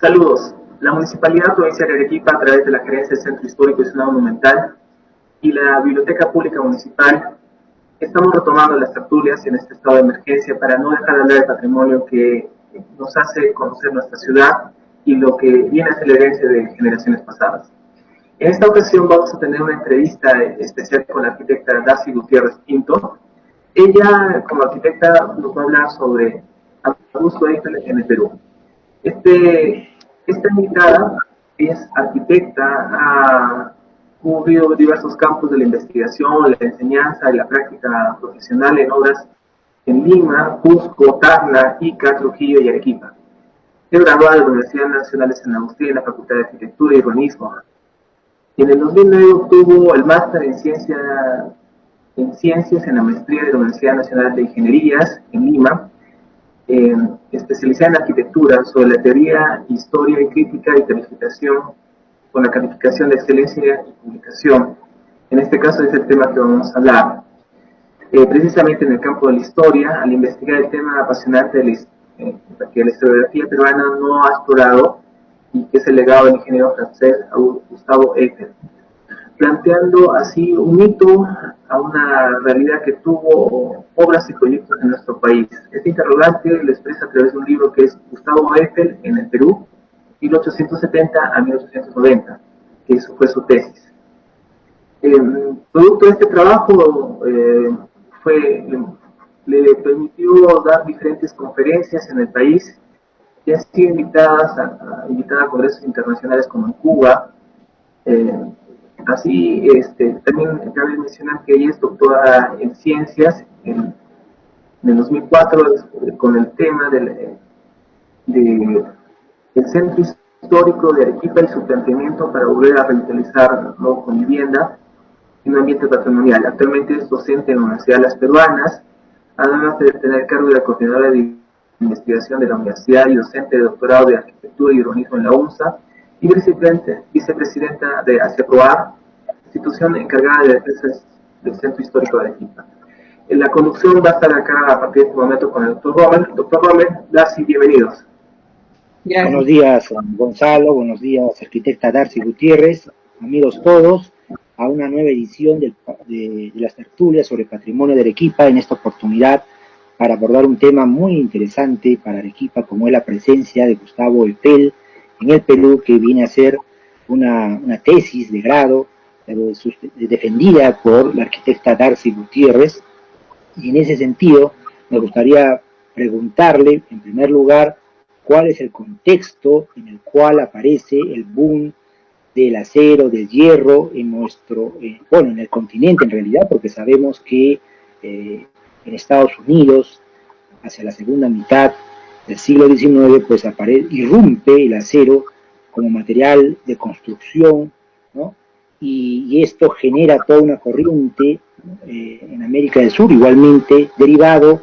Saludos. La Municipalidad Provincial de Arequipa, a través de la Gerencia del Centro Histórico y Zona Monumental y la Biblioteca Pública Municipal, estamos retomando las tertulias en este estado de emergencia para no dejar de hablar del patrimonio que nos hace conocer nuestra ciudad y lo que viene a ser la herencia de generaciones pasadas. En esta ocasión vamos a tener una entrevista especial con la arquitecta Darcy Gutiérrez Pinto. Ella, como arquitecta, nos va a hablar sobre Augusto Eiffel en el Perú. Esta invitada es arquitecta, ha cubrido diversos campos de la investigación, la enseñanza y la práctica profesional en obras en Lima, Cusco, Tacna, Ica, Trujillo y Arequipa. Es graduada de la Universidad Nacional de San Agustín en la Facultad de Arquitectura y Urbanismo. Y en el 2009 obtuvo el máster en ciencias en la maestría de la Universidad Nacional de Ingenierías en Lima, especializada en arquitectura sobre la teoría, historia y crítica y calificación con la calificación de excelencia y publicación. En este caso es el tema que vamos a hablar. Precisamente en el campo de la historia, al investigar el tema apasionante que la historiografía peruana no ha explorado y que es el legado del ingeniero francés Gustavo Eiffel, planteando así un hito a una realidad que tuvo obras y proyectos en nuestro país. Este interrogante lo expresa a través de un libro que es Gustavo Eiffel en el Perú, 1870 a 1890, que eso fue su tesis. Producto de este trabajo le permitió dar diferentes conferencias en el país, que han sido invitada a congresos internacionales como en Cuba. También cabe mencionar que ella es doctora en ciencias en el 2004 con el tema del centro histórico de Arequipa y su planteamiento para volver a revitalizarlo con vivienda en un ambiente patrimonial. Actualmente es docente en la Universidad de las Peruanas, además de tener cargo de la coordinadora de investigación de la universidad y docente de doctorado de arquitectura y urbanismo en la UNSA, y vicepresidenta de ACEPROAR, institución encargada de defensa del Centro Histórico de Arequipa. En la conducción va a estar acá a partir de este momento con el doctor Romer. Doctor Romer, Darcy, bienvenidos. Gracias. Buenos días, Gonzalo, buenos días, arquitecta Darcy Gutiérrez, amigos todos, a una nueva edición de las tertulias sobre patrimonio de Arequipa, en esta oportunidad para abordar un tema muy interesante para Arequipa, como es la presencia de Gustavo Eiffel en el Perú, que viene a ser una tesis de grado defendida por la arquitecta Darcy Gutiérrez. Y en ese sentido me gustaría preguntarle, en primer lugar, cuál es el contexto en el cual aparece el boom del acero, del hierro en en el continente en realidad, porque sabemos que en Estados Unidos, hacia la segunda mitad del siglo XIX, pues irrumpe el acero como material de construcción, ¿no? Y esto genera toda una corriente en América del Sur, igualmente derivado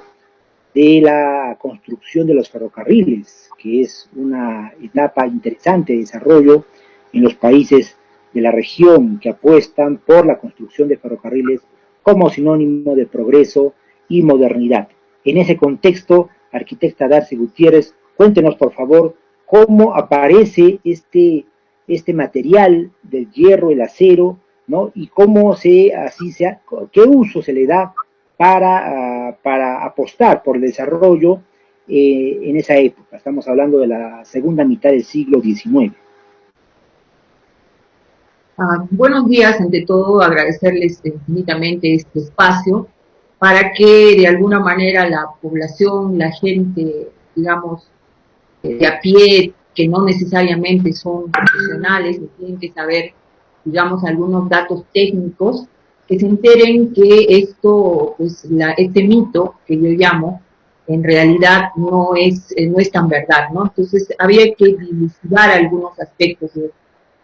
de la construcción de los ferrocarriles, que es una etapa interesante de desarrollo en los países de la región que apuestan por la construcción de ferrocarriles como sinónimo de progreso y modernidad. En ese contexto, arquitecta Darcy Gutiérrez, cuéntenos por favor cómo aparece este material del hierro, el acero, ¿no? Y cómo qué uso se le da para apostar por el desarrollo en esa época. Estamos hablando de la segunda mitad del siglo XIX. Buenos días, ante todo agradecerles infinitamente este espacio para que de alguna manera la población, la gente, digamos, de a pie, que no necesariamente son profesionales, que tienen que saber, digamos, algunos datos técnicos, que se enteren que esto, pues, este mito que yo llamo, en realidad no es tan verdad, ¿no? Entonces, había que dilucidar algunos aspectos,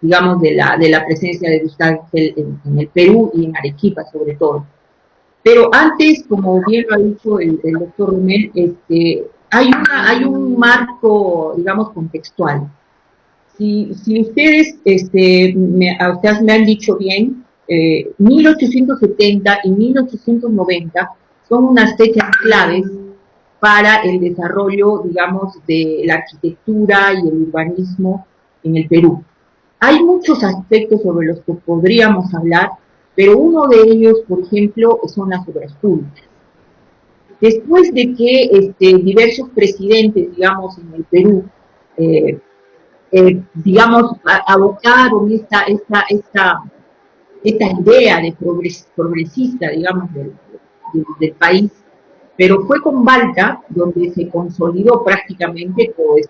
digamos, de la presencia de Gustavo Eiffel en el Perú y en Arequipa, sobre todo. Pero antes, como bien lo ha dicho el doctor Romer, hay un marco, digamos, contextual. Si ustedes me han dicho bien, 1870 y 1890 son unas fechas claves para el desarrollo, digamos, de la arquitectura y el urbanismo en el Perú. Hay muchos aspectos sobre los que podríamos hablar, pero uno de ellos, por ejemplo, son las obras públicas. Después de que diversos presidentes, digamos, en el Perú, digamos, abocaron esta idea de progresista, digamos, del país, pero fue con Balta donde se consolidó prácticamente toda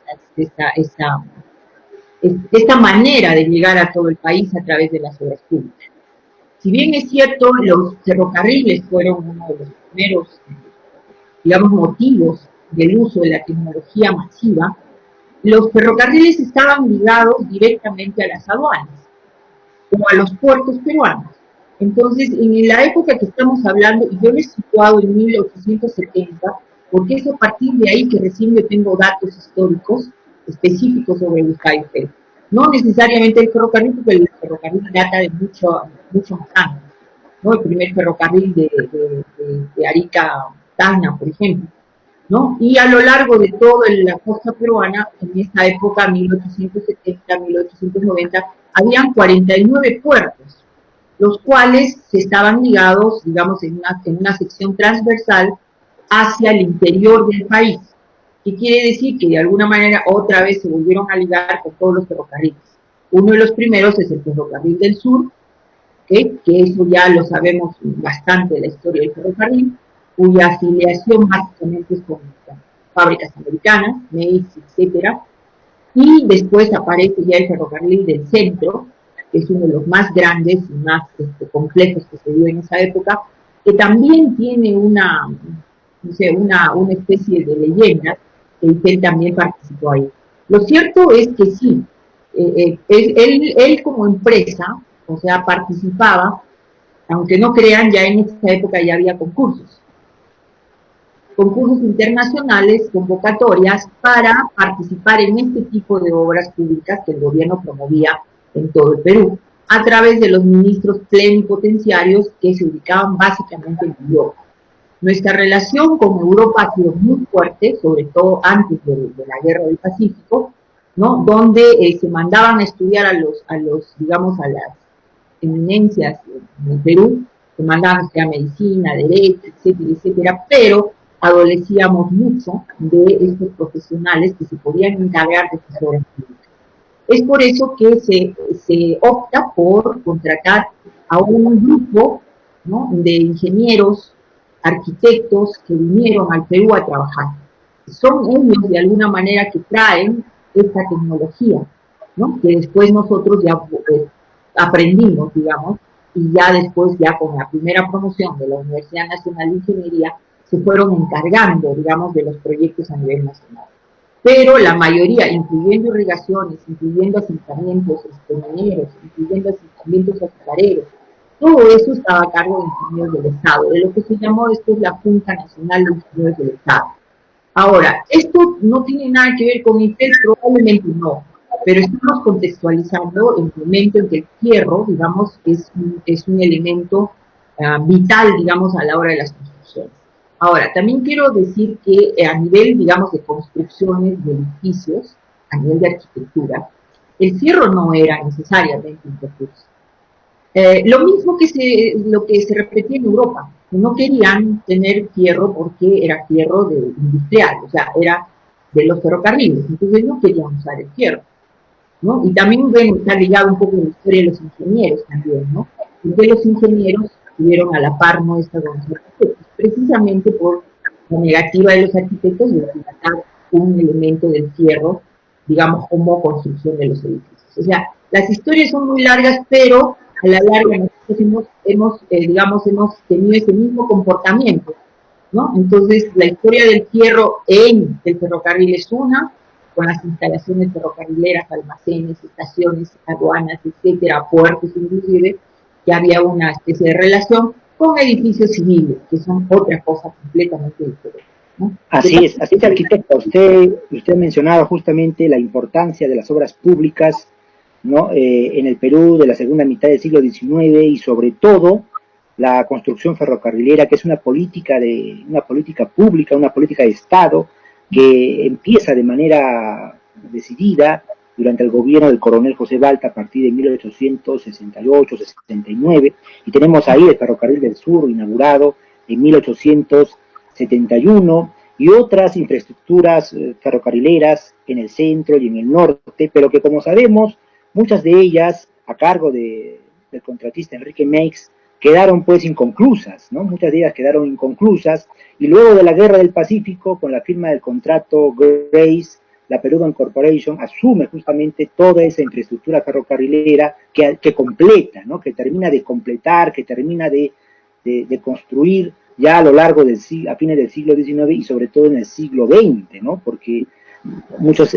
esta manera de llegar a todo el país a través de las obras públicas. Si bien es cierto, los ferrocarriles fueron uno de los primeros, digamos, motivos del uso de la tecnología masiva, los ferrocarriles estaban ligados directamente a las aduanas o a los puertos peruanos. Entonces, en la época que estamos hablando, y yo lo he situado en 1870, porque es a partir de ahí que recién yo tengo datos históricos específicos sobre el Caipe. No necesariamente el ferrocarril, porque el ferrocarril data de mucho más años, ¿no? El primer ferrocarril de Arica a Tacna, por ejemplo, ¿no? Y a lo largo de toda la costa peruana, en esta época, 1870, 1890, habían 49 puertos, los cuales estaban ligados, digamos, en una sección transversal hacia el interior del país, que quiere decir que de alguna manera otra vez se volvieron a ligar con todos los ferrocarriles. Uno de los primeros es el ferrocarril del sur, que eso ya lo sabemos bastante de la historia del ferrocarril, cuya afiliación básicamente es con fábricas americanas, Macy's, etcétera, y después aparece ya el ferrocarril del centro, que es uno de los más grandes y más complejos que se dio en esa época, que también tiene una especie de leyenda, que él también participó ahí. Lo cierto es que sí, él como empresa, o sea, participaba, aunque no crean, ya en esta época ya había concursos internacionales, convocatorias para participar en este tipo de obras públicas que el gobierno promovía en todo el Perú, a través de los ministros plenipotenciarios que se ubicaban básicamente en Europa. Nuestra relación con Europa ha sido muy fuerte, sobre todo antes de la Guerra del Pacífico, ¿no? Donde se mandaban a estudiar a las eminencias en el Perú, se mandaban a estudiar medicina, derecho, etcétera, etcétera, pero adolecíamos mucho de estos profesionales que se podían encargar de estas obras públicas. Es por eso que se opta por contratar a un grupo, ¿no?, de ingenieros, arquitectos que vinieron al Perú a trabajar. Son ellos de alguna manera que traen esta tecnología, ¿no?, que después nosotros ya aprendimos, digamos, y ya después, ya con la primera promoción de la Universidad Nacional de Ingeniería, se fueron encargando, digamos, de los proyectos a nivel nacional. Pero la mayoría, incluyendo irrigaciones, incluyendo asentamientos mineros, incluyendo asentamientos azucareros, todo eso estaba a cargo de ingenieros del Estado, de lo que se llamó después la Junta Nacional de Ingenieros del Estado. Ahora, esto no tiene nada que ver con ITEL, probablemente no, pero estamos contextualizando el momento en que el fierro, digamos, es un elemento vital, digamos, a la hora de las construcciones. Ahora, también quiero decir que a nivel, digamos, de construcciones de edificios, a nivel de arquitectura, el fierro no era necesariamente un recurso. Lo mismo que lo que se repetía en Europa, que no querían tener fierro porque era fierro industrial, o sea, era de los ferrocarriles, entonces no querían usar el fierro, ¿no? Y también, bueno, está ligado un poco a la historia de los ingenieros también, ¿no? Porque los ingenieros estuvieron a la par nuestra con los arquitectos, precisamente por la negativa de los arquitectos de utilizar un elemento del fierro, digamos, como construcción de los edificios. O sea, las historias son muy largas, pero a la larga nosotros hemos tenido ese mismo comportamiento, ¿no? Entonces, la historia del fierro en el ferrocarril es una, con las instalaciones ferrocarrileras, almacenes, estaciones, aduanas, etcétera, puertos inclusive, que había una especie de relación con edificios civiles, que son otra cosa completamente diferente, ¿no? Así es, arquitecto, usted mencionaba justamente la importancia de las obras públicas, ¿no?, en el Perú de la segunda mitad del siglo XIX y sobre todo la construcción ferrocarrilera, que es una política pública, una política de Estado, que empieza de manera decidida durante el gobierno del coronel José Balta a partir de 1868-69, y tenemos ahí el Ferrocarril del Sur inaugurado en 1871, y otras infraestructuras ferrocarrileras en el centro y en el norte, pero que, como sabemos, muchas de ellas, a cargo del contratista Enrique Meix, quedaron pues inconclusas, ¿no? Muchas de ellas quedaron inconclusas, y luego de la Guerra del Pacífico, con la firma del contrato Grace, la Peruvian Corporation asume justamente toda esa infraestructura ferrocarrilera que completa, ¿no? Que termina de completar, que termina de construir ya a lo largo del siglo, a fines del siglo XIX y sobre todo en el siglo XX, ¿no? Porque muchos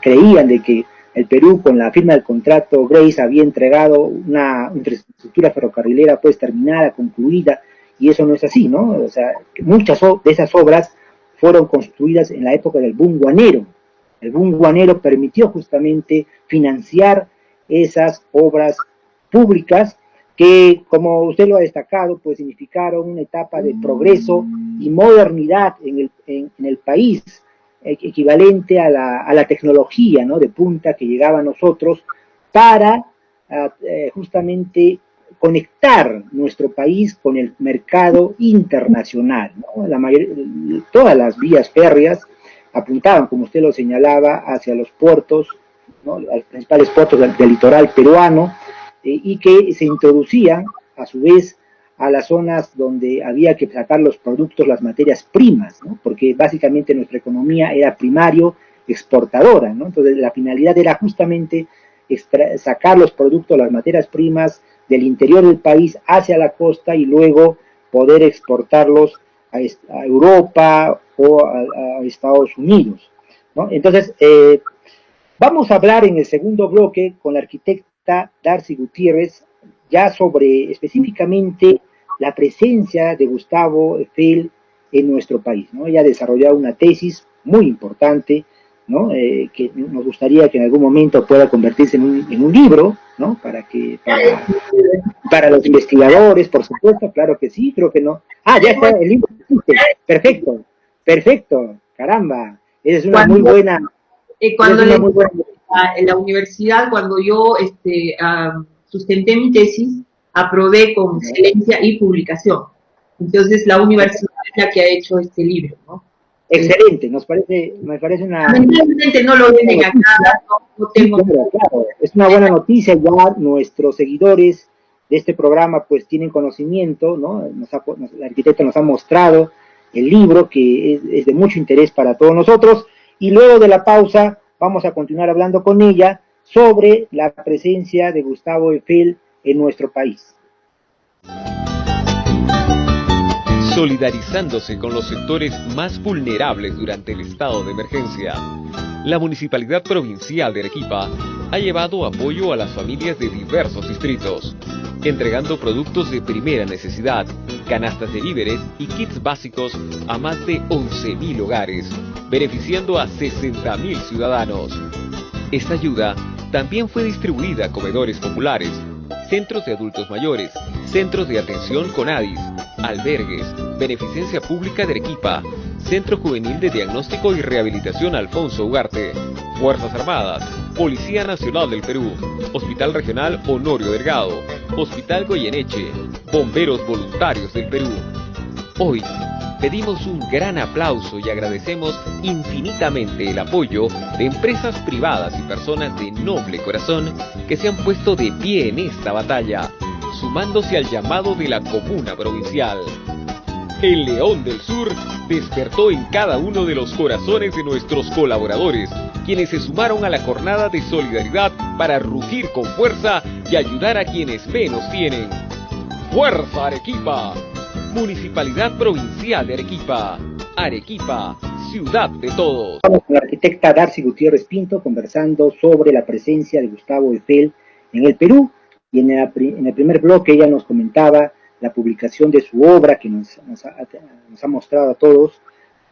creían de que el Perú, con la firma del contrato Grace, había entregado una infraestructura ferrocarrilera pues terminada, concluida, y eso no es así, ¿no? O sea, muchas de esas obras fueron construidas en la época del boom guanero. El boom guanero permitió justamente financiar esas obras públicas que, como usted lo ha destacado, pues significaron una etapa de progreso y modernidad en el país, equivalente a la tecnología, ¿no?, de punta que llegaba a nosotros para justamente conectar nuestro país con el mercado internacional, ¿no? Todas las vías férreas apuntaban, como usted lo señalaba, hacia los puertos, ¿no?, los principales puertos del litoral peruano, y que se introducían a su vez a las zonas donde había que sacar los productos, las materias primas, ¿no? Porque básicamente nuestra economía era primario exportadora, ¿no? Entonces la finalidad era justamente sacar los productos, las materias primas del interior del país hacia la costa y luego poder exportarlos a Europa o a Estados Unidos, ¿no? Entonces, vamos a hablar en el segundo bloque con la arquitecta Darcy Gutiérrez ya sobre específicamente la presencia de Gustavo Eiffel en nuestro país, ¿no? Ella ha desarrollado una tesis muy importante, ¿no? Que nos gustaría que en algún momento pueda convertirse en un libro, ¿no? Para los investigadores, por supuesto, claro que sí, creo que no. Ah, ya está, el libro existe. Perfecto, caramba, esa es una muy buena. En la universidad, cuando yo sustenté mi tesis, aprobé con excelencia y publicación. Entonces, la universidad es la que ha hecho este libro, ¿no? Excelente, me parece una... Lamentablemente no lo venden acá, no tengo... Sí, claro, es una buena noticia, ya nuestros seguidores de este programa pues tienen conocimiento, ¿no? La arquitecta nos ha mostrado el libro, que es de mucho interés para todos nosotros, y luego de la pausa vamos a continuar hablando con ella sobre la presencia de Gustavo Eiffel en nuestro país. Solidarizándose con los sectores más vulnerables durante el estado de emergencia, la Municipalidad Provincial de Arequipa ha llevado apoyo a las familias de diversos distritos, entregando productos de primera necesidad, canastas de víveres y kits básicos a más de 11.000 hogares, beneficiando a 60.000 ciudadanos. Esta ayuda también fue distribuida a comedores populares, centros de adultos mayores, centros de atención CONADIS, albergues, Beneficencia Pública de Arequipa, Centro Juvenil de Diagnóstico y Rehabilitación Alfonso Ugarte, Fuerzas Armadas, Policía Nacional del Perú, Hospital Regional Honorio Delgado, Hospital Goyeneche, Bomberos Voluntarios del Perú. Hoy pedimos un gran aplauso y agradecemos infinitamente el apoyo de empresas privadas y personas de noble corazón que se han puesto de pie en esta batalla, sumándose al llamado de la Comuna Provincial. El León del Sur despertó en cada uno de los corazones de nuestros colaboradores, quienes se sumaron a la jornada de solidaridad para rugir con fuerza y ayudar a quienes menos tienen. ¡Fuerza Arequipa! Municipalidad Provincial de Arequipa. Arequipa, ciudad de todos. Estamos con la arquitecta Darcy Gutiérrez Pinto conversando sobre la presencia de Gustavo Eiffel en el Perú, y en el primer bloque ella nos comentaba la publicación de su obra que nos ha mostrado a todos,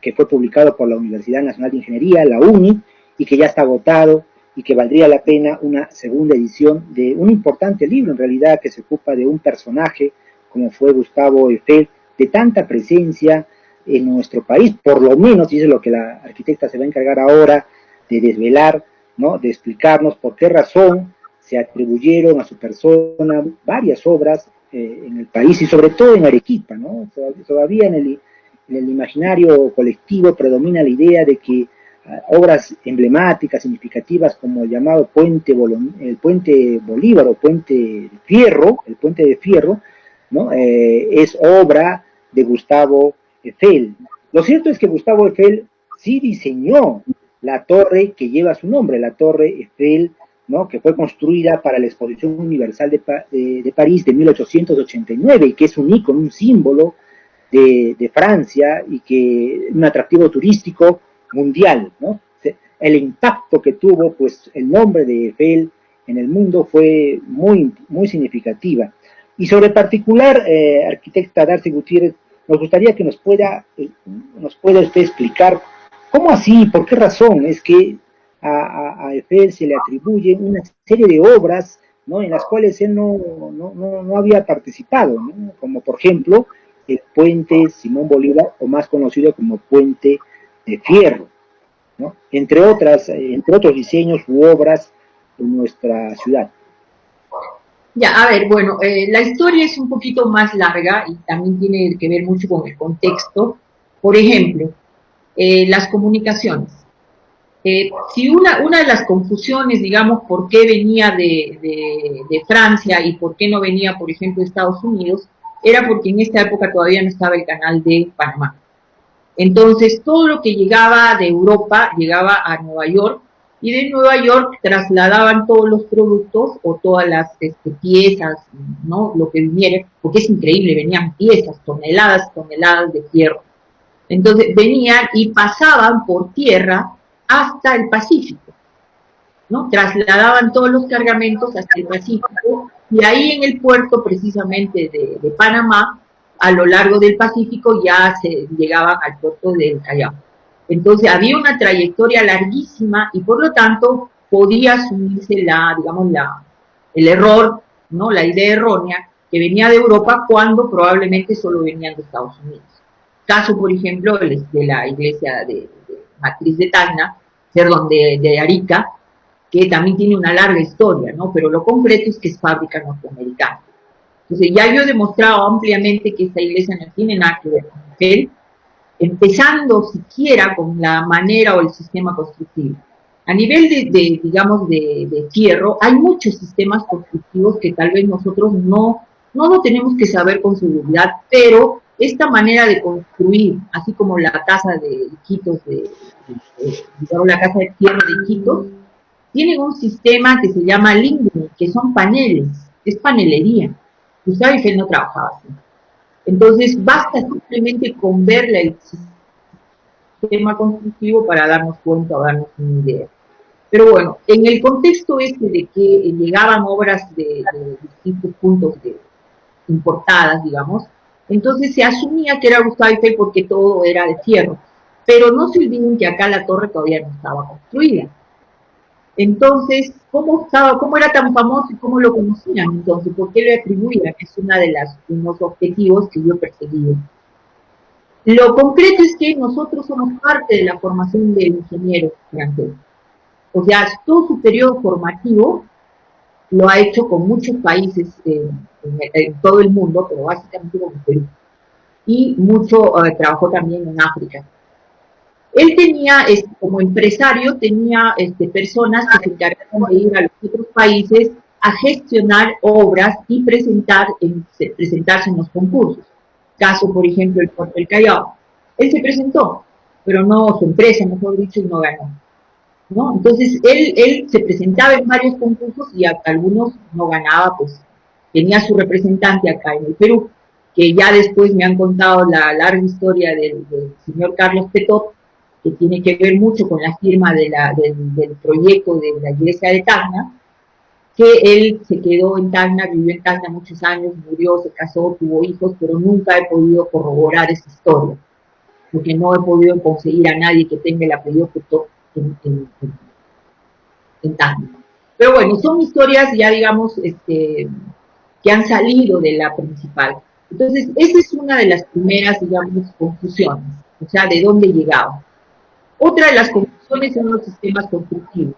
que fue publicado por la Universidad Nacional de Ingeniería, la UNI, y que ya está agotado y que valdría la pena una segunda edición de un importante libro en realidad que se ocupa de un personaje como fue Gustavo Eiffel, de tanta presencia en nuestro país, por lo menos, y eso es lo que la arquitecta se va a encargar ahora de desvelar, ¿no? De explicarnos por qué razón se atribuyeron a su persona varias obras en el país y sobre todo en Arequipa, ¿no? Todavía en el imaginario colectivo predomina la idea de que obras emblemáticas, significativas, como el llamado el puente Bolívar o puente de Fierro, el puente de Fierro, ¿no? Es obra de Gustavo Eiffel. Lo cierto es que Gustavo Eiffel sí diseñó la torre que lleva su nombre, la Torre Eiffel, ¿no? Que fue construida para la Exposición Universal de París de 1889 y que es un ícono, un símbolo de Francia y que un atractivo turístico mundial, ¿no? El impacto que tuvo, pues, el nombre de Eiffel en el mundo fue muy, muy significativa. Y sobre particular, arquitecta Darcy Gutiérrez, nos gustaría que nos pueda usted explicar cómo así, por qué razón es que a Eiffel se le atribuye una serie de obras, ¿no? En las cuales él no había participado, ¿no? Como por ejemplo el puente Simón Bolívar, o más conocido como puente de Fierro, ¿no? Entre otros diseños u obras en nuestra ciudad. Ya, a ver, bueno, la historia es un poquito más larga y también tiene que ver mucho con el contexto. Por ejemplo, las comunicaciones. Si una de las confusiones, digamos, por qué venía de Francia y por qué no venía, por ejemplo, de Estados Unidos, era porque en esta época todavía no estaba el canal de Panamá. Entonces, todo lo que llegaba de Europa llegaba a Nueva York, y de Nueva York trasladaban todos los productos o todas las piezas, ¿no? Lo que viniera, porque es increíble, venían piezas, toneladas de fierro. Entonces, venían y pasaban por tierra hasta el Pacífico, ¿no? Trasladaban todos los cargamentos hasta el Pacífico, y ahí en el puerto precisamente de Panamá, a lo largo del Pacífico, ya se llegaban al puerto del Callao. Entonces había una trayectoria larguísima y por lo tanto podía asumirse el error, ¿no? La idea errónea que venía de Europa cuando probablemente solo venían de Estados Unidos. Caso, por ejemplo, de la iglesia de matriz de Tacna, perdón, de Arica, que también tiene una larga historia, ¿no? Pero lo concreto es que es fábrica norteamericana. Entonces ya yo he demostrado ampliamente que esta iglesia no tiene nada que ver con Eiffel, empezando siquiera con la manera o el sistema constructivo. A nivel de fierro, hay muchos sistemas constructivos que tal vez nosotros no tenemos que saber con seguridad, pero esta manera de construir, así como la casa de Iquitos, la casa de fierro de Iquitos, tienen un sistema que se llama lignum, que son paneles, es panelería. Gustavo Eiffel no trabajaba así. Entonces, basta simplemente con ver el sistema constructivo para darnos cuenta o darnos una idea. Pero bueno, en el contexto de que llegaban obras de distintos puntos importadas, digamos, entonces se asumía que era Gustavo Eiffel porque todo era de fierro. Pero no se olviden que acá la torre todavía no estaba construida. Entonces, ¿cómo era tan famoso y cómo lo conocían? Entonces, ¿por qué lo atribuían? Es unos objetivos que yo perseguí. Lo concreto es que nosotros somos parte de la formación del ingeniero francés. O sea, todo su periodo formativo lo ha hecho con muchos países en todo el mundo, pero básicamente con Perú. Y trabajó también en África. Él tenía, como empresario, tenía personas que se encargaban de ir a los otros países a gestionar obras y presentarse en los concursos. Caso, por ejemplo, el Puerto del Callao. Él se presentó, pero no su empresa, mejor dicho, y no ganó, ¿no? Entonces, él se presentaba en varios concursos y algunos no ganaba, pues tenía su representante acá en el Perú, que ya después me han contado la larga historia del señor Carlos Petot, que tiene que ver mucho con la firma del proyecto de la iglesia de Tacna, que él se quedó en Tacna, vivió en Tacna muchos años, murió, se casó, tuvo hijos, pero nunca he podido corroborar esa historia, porque no he podido conseguir a nadie que tenga el apellido Petot en Tacna. Pero bueno, son historias ya, digamos, que han salido de la principal. Entonces, esa es una de las primeras, digamos, confusiones, o sea, de dónde llegaba. Otra de las confusiones son los sistemas constructivos.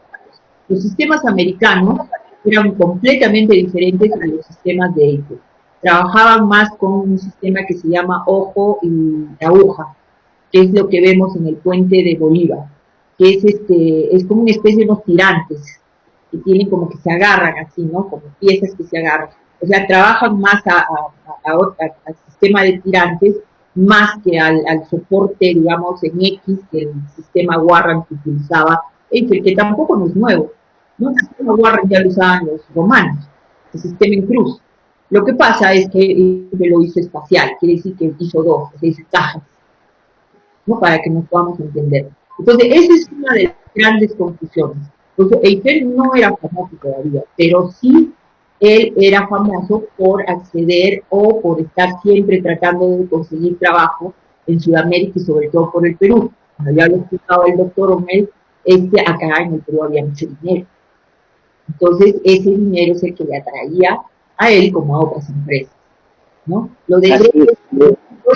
Los sistemas americanos eran completamente diferentes a los sistemas de ellos. Trabajaban más con un sistema que se llama ojo y aguja, que es lo que vemos en el puente de Bolívar, que es como una especie de unos tirantes, que tienen como que se agarran así, ¿no? Como piezas que se agarran. O sea, trabajan más al sistema de tirantes, más que al soporte, digamos, en X, que el sistema Warren que utilizaba Eiffel, que tampoco no es nuevo, ¿no? El sistema Warren ya lo usaban los romanos, el sistema en cruz. Lo que pasa es que lo hizo espacial, quiere decir que hizo dos, o sea, hizo cajas, ¿no? Para que nos podamos entender. Entonces, esa es una de las grandes confusiones. Entonces, Eiffel no era famoso todavía, pero sí él era famoso por acceder o por estar siempre tratando de conseguir trabajo en Sudamérica y sobre todo por el Perú. Como ya lo explicaba el doctor Omel, acá en el Perú había mucho dinero. Entonces, ese dinero es el que le atraía a él como a otras empresas, ¿no? Lo de Grecia fue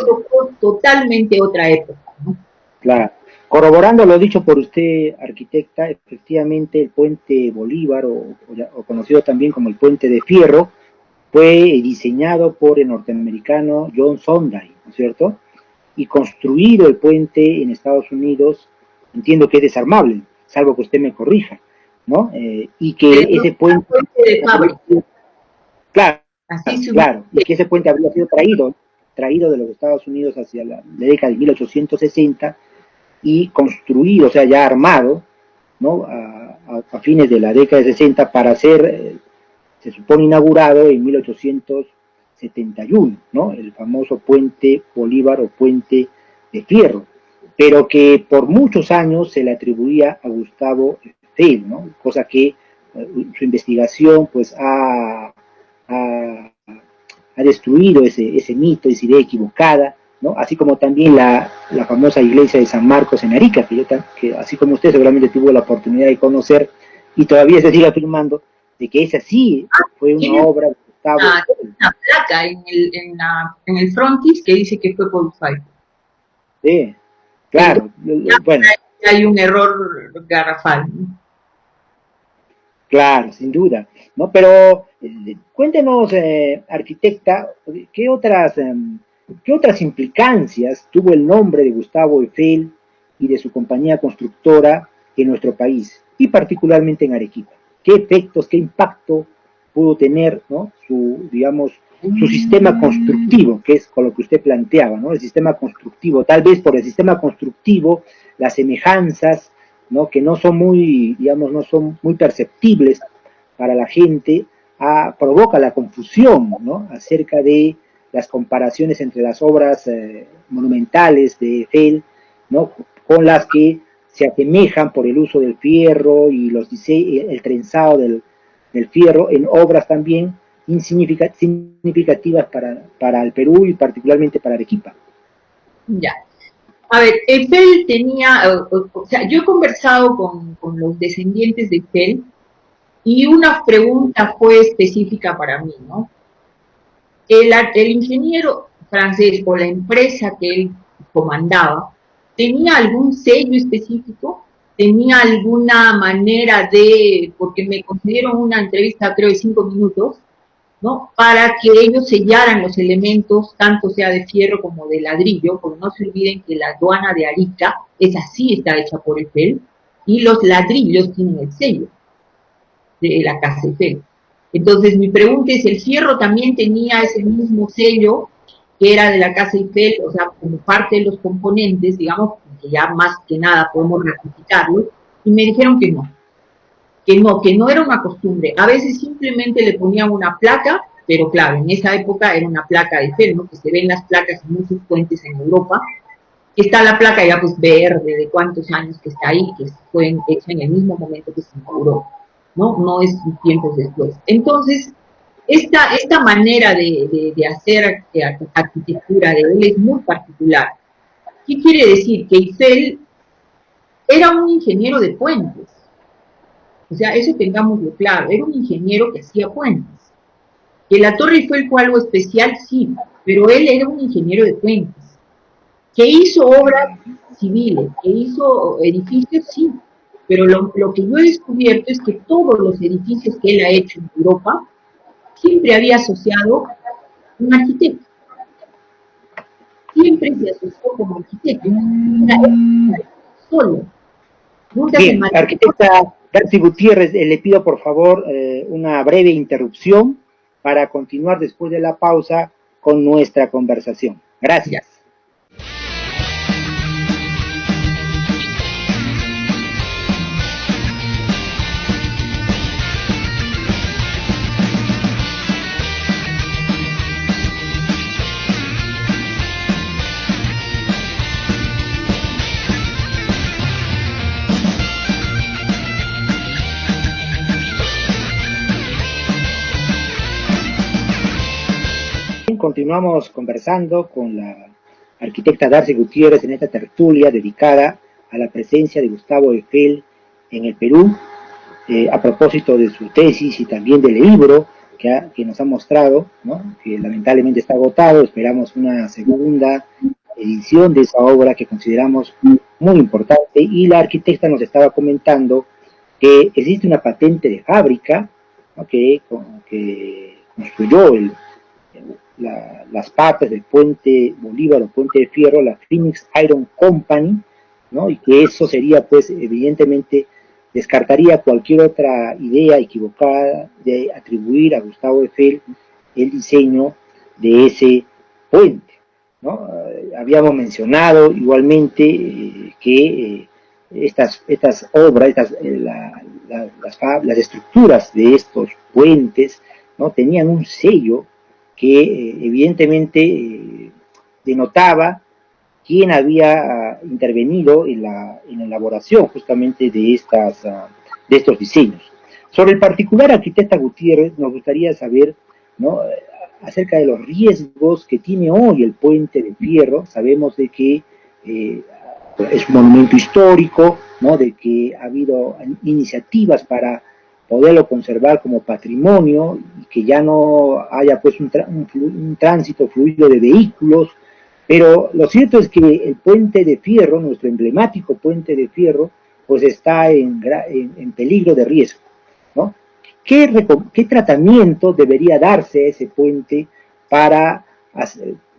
totalmente otra época, ¿no? Claro. Corroborando lo dicho por usted, arquitecta, efectivamente el puente Bolívar, o conocido también como el puente de Fierro, fue diseñado por el norteamericano John Sondheim, ¿no es cierto? Y construido el puente en Estados Unidos, entiendo que es desarmable, salvo que usted me corrija, ¿no? Y que ese puente... de fábrica. Claro, claro, y que ese puente habría sido traído de los Estados Unidos hacia la década de 1860 y construido, o sea, ya armado, ¿no? A fines de la década de 60 para ser, se supone, inaugurado en 1871, ¿no? El famoso puente Bolívar o puente de Fierro, pero que por muchos años se le atribuía a Gustavo Eiffel, ¿no? Cosa que su investigación pues ha destruido ese mito, esa idea equivocada, ¿no? Así como también la famosa iglesia de San Marcos en Arica, que así como usted seguramente tuvo la oportunidad de conocer y todavía se sigue afirmando de que esa sí fue una obra de Gustavo. Una placa en el frontis que dice que fue por Eiffel. Sí, claro. Bueno, hay un error garrafal, ¿no? Claro, sin duda, ¿no? Pero cuéntenos, arquitecta, ¿qué otras implicancias tuvo el nombre de Gustavo Eiffel y de su compañía constructora en nuestro país, y particularmente en Arequipa? ¿Qué efectos, qué impacto pudo tener, ¿no? Digamos, su sistema constructivo, que es con lo que usted planteaba, ¿no? El sistema constructivo, tal vez por el sistema constructivo, las semejanzas, ¿no? Que no son muy, digamos, no son muy perceptibles para la gente, provoca la confusión, ¿no? Acerca de las comparaciones entre las obras monumentales de Eiffel, ¿no? Con las que se asemejan por el uso del fierro y el trenzado del fierro en obras también significativas para el Perú y particularmente para Arequipa. Ya. A ver, Eiffel tenía, o sea, yo he conversado con los descendientes de Eiffel y una pregunta fue específica para mí, ¿no? El ingeniero francés o la empresa que él comandaba, ¿tenía algún sello específico? ¿Tenía alguna manera porque me concedieron una entrevista creo de 5 minutos, ¿no? Para que ellos sellaran los elementos, tanto sea de fierro como de ladrillo, porque no se olviden que la aduana de Arica, esa sí está hecha por Eiffel, y los ladrillos tienen el sello de la casa Eiffel. Entonces mi pregunta es, ¿el fierro también tenía ese mismo sello que era de la casa Eiffel, o sea, como parte de los componentes, digamos, que ya más que nada podemos ratificarlo? Y me dijeron que no era una costumbre. A veces simplemente le ponían una placa, pero claro, en esa época era una placa de Eiffel, ¿no? Que se ven las placas en muchos puentes en Europa. Está la placa ya pues verde, de cuántos años que está ahí, que fue hecha en el mismo momento que se inauguró, ¿no? No es tiempos después. Entonces, esta manera de hacer arquitectura de él es muy particular. ¿Qué quiere decir? Que Eiffel era un ingeniero de puentes. O sea, eso tengámoslo claro, era un ingeniero que hacía puentes. Que la Torre Eiffel fue algo especial, sí, pero él era un ingeniero de puentes, que hizo obras civiles, que hizo edificios, sí, pero lo que yo he descubierto es que todos los edificios que él ha hecho en Europa siempre había asociado un arquitecto, siempre se asoció como arquitecto, solo, nunca Bien, se arquitecta Darcy Gutiérrez, le pido por favor una breve interrupción para continuar después de la pausa con nuestra conversación. Gracias. Continuamos conversando con la arquitecta Darcy Gutiérrez en esta tertulia dedicada a la presencia de Gustavo Eiffel en el Perú, a propósito de su tesis y también del libro que nos ha mostrado, ¿no? Que lamentablemente está agotado. Esperamos una segunda edición de esa obra que consideramos muy importante, y la arquitecta nos estaba comentando que existe una patente de fábrica, ¿no? que construyó las partes del puente Bolívar o puente de Fierro, la Phoenix Iron Company, ¿no? Y que eso sería, pues, evidentemente, descartaría cualquier otra idea equivocada de atribuir a Gustavo Eiffel el diseño de ese puente, ¿no? Habíamos mencionado igualmente que estas obras, las estructuras de estos puentes, ¿no? Tenían un sello que evidentemente denotaba quién había intervenido en la elaboración justamente de estos diseños. Sobre el particular, arquitecta Gutiérrez, nos gustaría saber, ¿no?, acerca de los riesgos que tiene hoy el puente de Fierro. Sabemos de que es un monumento histórico, ¿no?, de que ha habido iniciativas para poderlo conservar como patrimonio y que ya no haya, pues, un tránsito fluido de vehículos. Pero lo cierto es que el puente de Fierro, nuestro emblemático puente de Fierro, pues está en peligro de riesgo, ¿no? ¿Qué tratamiento debería darse a ese puente para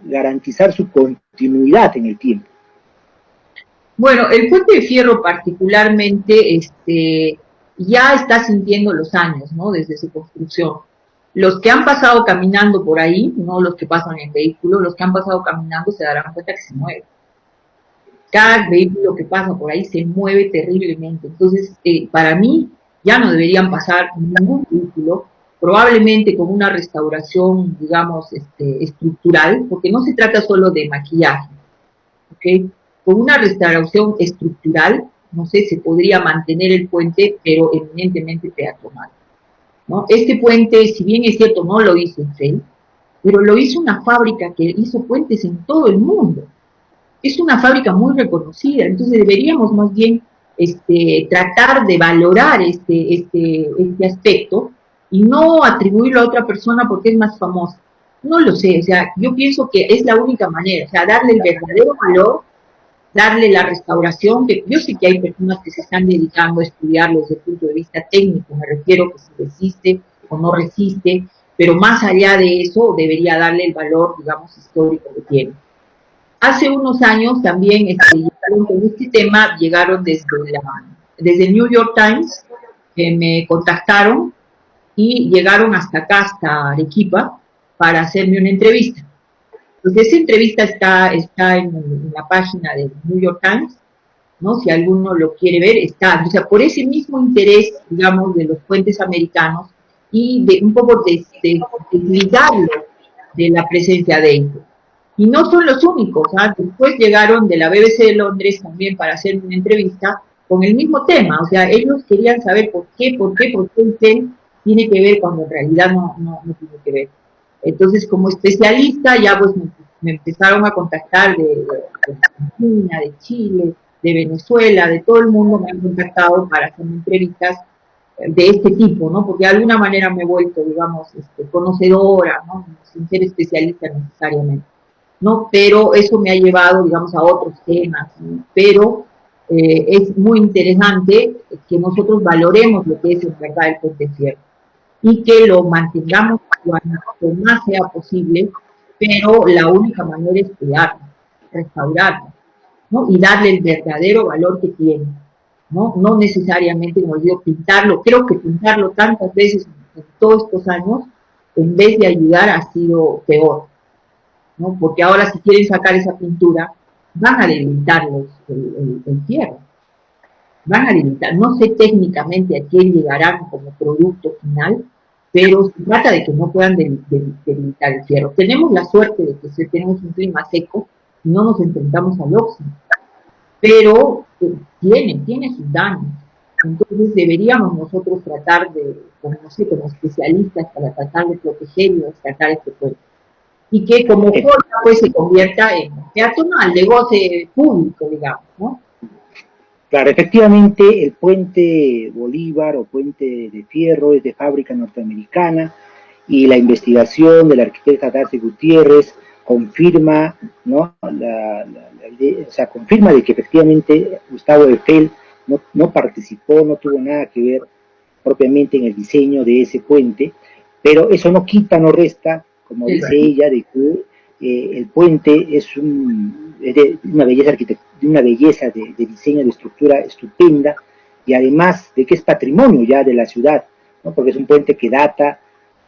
garantizar su continuidad en el tiempo? Bueno, el puente de Fierro particularmente ya está sintiendo los años, ¿no?, desde su construcción. Los que han pasado caminando por ahí, no los que pasan en vehículo, los que han pasado caminando se darán cuenta que se mueve. Cada vehículo que pasa por ahí se mueve terriblemente. Entonces, para mí, ya no deberían pasar ningún vehículo, probablemente con una restauración, digamos, estructural, porque no se trata solo de maquillaje, ¿ok? Con una restauración estructural, no sé, se podría mantener el puente, pero eminentemente peatonal, ¿no? Este puente, si bien es cierto, no lo hizo Eiffel, pero lo hizo una fábrica que hizo puentes en todo el mundo. Es una fábrica muy reconocida, entonces deberíamos más bien tratar de valorar este aspecto y no atribuirlo a otra persona porque es más famosa. No lo sé, o sea, yo pienso que es la única manera, o sea, darle el verdadero valor, darle la restauración, que yo sé que hay personas que se están dedicando a estudiarlo desde el punto de vista técnico, me refiero que si resiste o no resiste, pero más allá de eso debería darle el valor, digamos, histórico que tiene. Hace unos años también llegaron con este tema, llegaron desde el New York Times, que me contactaron y llegaron hasta acá, hasta Arequipa, para hacerme una entrevista. Entonces, esa entrevista está en la página del New York Times, ¿no? Si alguno lo quiere ver, está. O sea, por ese mismo interés, digamos, de los puentes americanos y de un poco de desligarlo de la presencia de ellos. Y no son los únicos, ¿ah? Después llegaron de la BBC de Londres también para hacer una entrevista con el mismo tema. O sea, ellos querían saber por qué Eiffel tiene que ver cuando en realidad no tiene que ver. Entonces, como especialista, ya pues me empezaron a contactar de Argentina, de Chile, de Venezuela, de todo el mundo me han contactado para hacer entrevistas de este tipo, ¿no? Porque de alguna manera me he vuelto, digamos, conocedora, ¿no? Sin ser especialista necesariamente, ¿no? Pero eso me ha llevado, digamos, a otros temas, ¿no? Pero es muy interesante que nosotros valoremos lo que es en verdad el puente fierro y que lo mantengamos cuanto más sea posible, pero la única manera es cuidarlo, restaurarlo, ¿no? Y darle el verdadero valor que tiene, ¿no? No necesariamente, como digo, pintarlo. Creo que pintarlo tantas veces en todos estos años, en vez de ayudar, ha sido peor, ¿no? Porque ahora si quieren sacar esa pintura, van a debilitar el fierro, van a debilitar. No sé técnicamente a qué llegarán como producto final, pero se trata de que no puedan debilitar el fierro. Tenemos la suerte de que si tenemos un clima seco, no nos enfrentamos al óxido, pero tiene sus daños. Entonces deberíamos nosotros tratar de, como, no sé, como especialistas, para tratar de proteger y rescatar este pueblo. Y que como forma pues se convierta en peatonal, de goce público, digamos, ¿no? Claro, efectivamente el puente Bolívar o puente de fierro es de fábrica norteamericana y la investigación de la arquitecta Darcy Gutiérrez confirma, ¿no? O sea, confirma de que efectivamente Gustavo Eiffel no participó, no tuvo nada que ver propiamente en el diseño de ese puente, pero eso no quita, no resta, como dice ella, de que el puente es de una belleza de una belleza de diseño, de estructura estupenda, y además de que es patrimonio ya de la ciudad, ¿no? Porque es un puente que data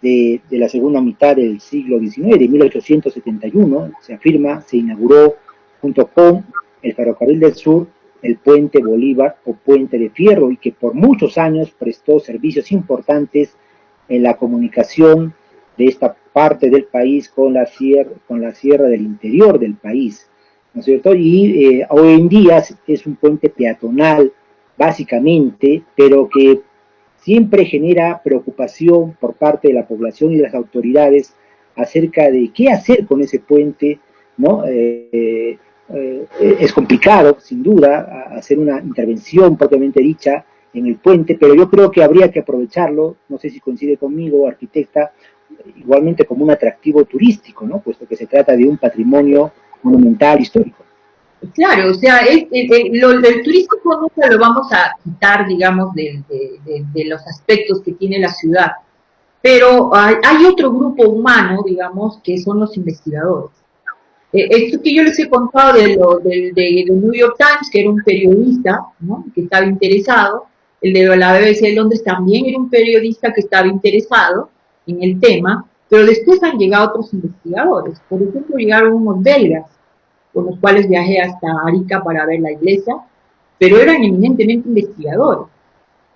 de la segunda mitad del siglo XIX, de 1871, se afirma, se inauguró junto con el Ferrocarril del Sur, el puente Bolívar o puente de fierro, y que por muchos años prestó servicios importantes en la comunicación de esta parte del país con la sierra del interior del país, ¿no es cierto? Y hoy en día es un puente peatonal, básicamente, pero que siempre genera preocupación por parte de la población y de las autoridades acerca de qué hacer con ese puente, ¿no? Es complicado, sin duda, hacer una intervención propiamente dicha en el puente, pero yo creo que habría que aprovecharlo, no sé si coincide conmigo, arquitecta, igualmente como un atractivo turístico, ¿no? Puesto que se trata de un patrimonio monumental histórico. Claro, o sea, el turístico nunca lo vamos a quitar, digamos, de los aspectos que tiene la ciudad, pero hay otro grupo humano, digamos, que son los investigadores. Esto que yo les he contado de New York Times, que era un periodista, ¿no?, que estaba interesado, el de la BBC de Londres también era un periodista que estaba interesado en el tema, pero después han llegado otros investigadores. Por ejemplo, llegaron unos belgas, con los cuales viajé hasta Arica para ver la iglesia, pero eran eminentemente investigadores.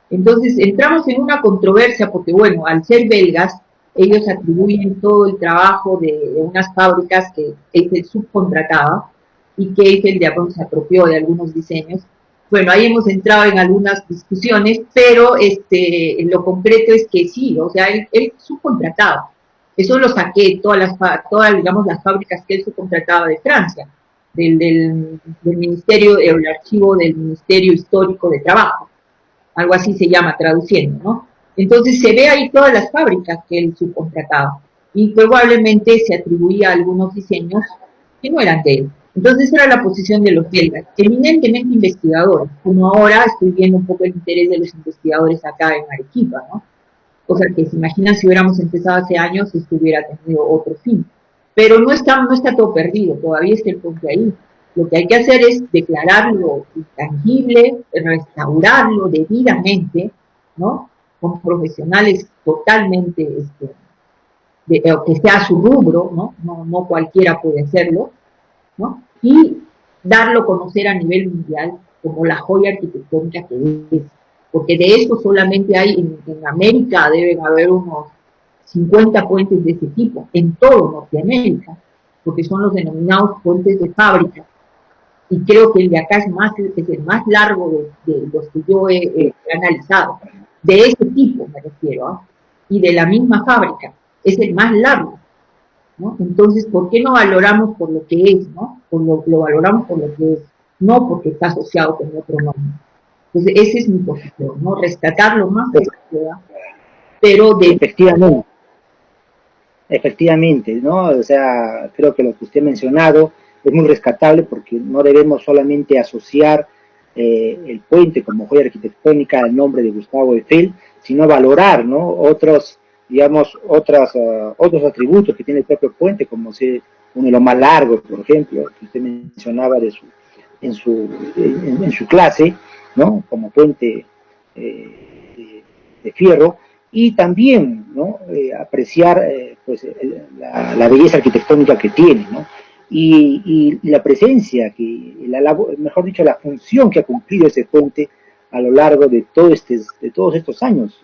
Entonces entramos en una controversia porque, bueno, al ser belgas, ellos atribuyen todo el trabajo de unas fábricas que Eiffel subcontrataba y que Eiffel de se apropió de algunos diseños. Bueno, ahí hemos entrado en algunas discusiones, pero lo concreto es que sí, o sea, él subcontrataba. Eso lo saqué, todas, digamos, las fábricas que él subcontrataba de Francia, del Ministerio, el archivo del Ministerio Histórico de Trabajo, algo así se llama traduciendo, ¿no? Entonces se ve ahí todas las fábricas que él subcontrataba y probablemente se atribuía a algunos diseños que no eran de él. Entonces esa era la posición de los belgas, eminentemente investigadores, como ahora estoy viendo un poco el interés de los investigadores acá en Arequipa, ¿no? O sea que se imaginan si hubiéramos empezado hace años, esto hubiera tenido otro fin. Pero no está todo perdido, todavía está el punto ahí. Lo que hay que hacer es declararlo intangible, restaurarlo debidamente, ¿no?, con profesionales totalmente, que sea su rubro, ¿no? No cualquiera puede hacerlo, ¿no? Y darlo a conocer a nivel mundial como la joya arquitectónica que es. Porque de eso solamente hay en América, deben haber unos 50 puentes de ese tipo, en todo Norteamérica, porque son los denominados puentes de fábrica. Y creo que el de acá es el más largo de los que yo he analizado. De ese tipo me refiero, ¿eh? Y de la misma fábrica, es el más largo, ¿no? Entonces, ¿por qué no valoramos por lo que es, ¿no? Lo valoramos por lo que es, no porque está asociado con otro nombre. Entonces, esa es mi posición, ¿no? Rescatar lo más que se pueda, pero de... Efectivamente, ¿no? O sea, creo que lo que usted ha mencionado es muy rescatable porque no debemos solamente asociar el puente como joya arquitectónica al nombre de Gustavo Eiffel, sino valorar, ¿no? Otros, digamos, otros atributos que tiene el propio puente, como ser uno de los más largos, por ejemplo, que usted mencionaba en su clase, ¿no? Como puente de fierro, y también, ¿no? Apreciar pues, la belleza arquitectónica que tiene, ¿no? Y la presencia, mejor dicho, la función que ha cumplido ese puente a lo largo de todos estos años,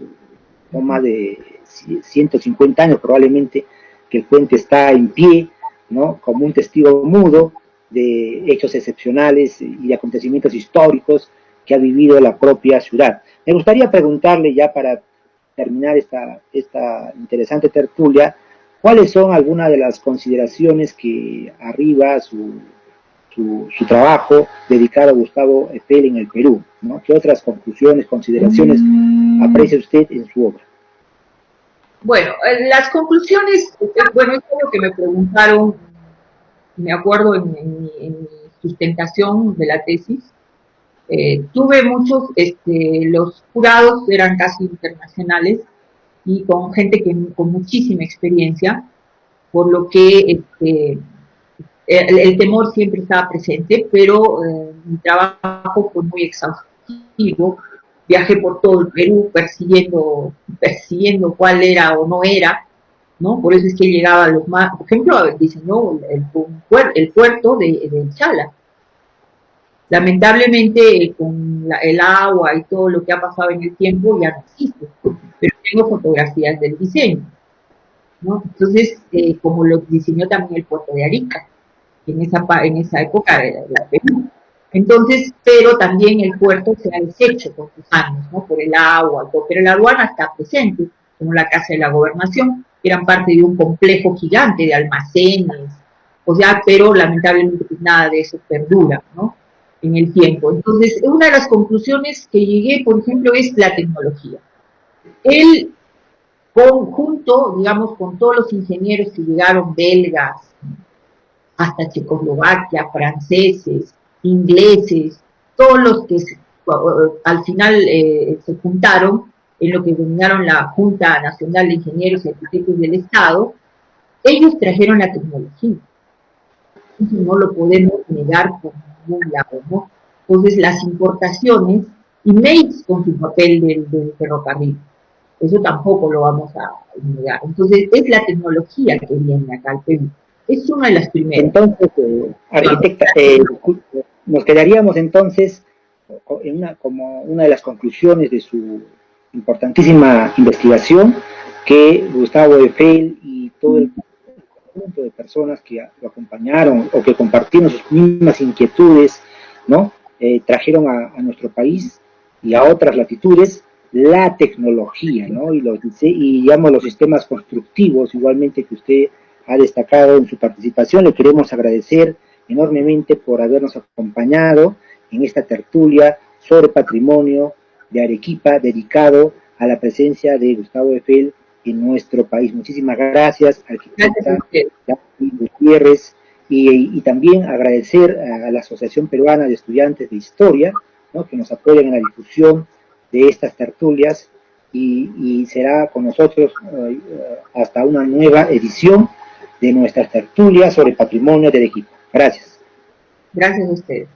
son más de 150 años probablemente que el puente está en pie, ¿no? Como un testigo mudo de hechos excepcionales y de acontecimientos históricos que ha vivido la propia ciudad. Me gustaría preguntarle, ya para terminar esta interesante tertulia, ¿cuáles son algunas de las consideraciones que arriba su trabajo dedicado a Gustavo Eiffel en el Perú, ¿no? ¿Qué otras conclusiones, consideraciones aprecia usted en su obra? Bueno, las conclusiones, bueno, eso es lo que me preguntaron, me acuerdo en mi sustentación de la tesis. Tuve muchos, los jurados eran casi internacionales y con gente con muchísima experiencia, por lo que el temor siempre estaba presente, pero mi trabajo fue muy exhaustivo. Viajé por todo el Perú persiguiendo cuál era o no era, ¿no? Por eso es que llegaba a los más, por ejemplo, diseñó el puerto de Chala. Lamentablemente, con el agua y todo lo que ha pasado en el tiempo, ya no existe, pero tengo fotografías del diseño, ¿no? Entonces, como lo diseñó también el puerto de Arica, en esa época era la Perú. Entonces, pero también el puerto se ha deshecho con sus años, ¿no? Por el agua, pero la aduana está presente, como la Casa de la Gobernación, que eran parte de un complejo gigante de almacenes, o sea, pero lamentablemente pues, nada de eso perdura, ¿no? En el tiempo. Entonces, una de las conclusiones que llegué, por ejemplo, es la tecnología. Él, junto, digamos, con todos los ingenieros que llegaron belgas, hasta Checoslovaquia, franceses, ingleses, todos los que al final se juntaron en lo que denominaron la Junta Nacional de Ingenieros y Arquitectos del Estado, ellos trajeron la tecnología. Eso no lo podemos negar por ningún lado, ¿no? Entonces, las importaciones, y Meix con su papel del ferrocarril, eso tampoco lo vamos a negar. Entonces, es la tecnología que viene acá al Perú. Es una de las primeras. Entonces, arquitecta, nos quedaríamos entonces como una de las conclusiones de su importantísima investigación, que Gustavo Eiffel y todo el conjunto de personas que lo acompañaron o que compartieron sus mismas inquietudes, ¿no? Trajeron a nuestro país y a otras latitudes la tecnología, ¿no? Y digamos los sistemas constructivos, igualmente, que usted ha destacado en su participación. Le queremos agradecer enormemente por habernos acompañado en esta tertulia sobre patrimonio de Arequipa, dedicado a la presencia de Gustavo Eiffel en nuestro país. Muchísimas gracias, arquitecta Gutiérrez, y también agradecer a la Asociación Peruana de Estudiantes de Historia, ¿no? Que nos apoyan en la difusión de estas tertulias, y será con nosotros hasta una nueva edición de nuestras tertulias sobre patrimonio de Arequipa. Gracias. Gracias a ustedes.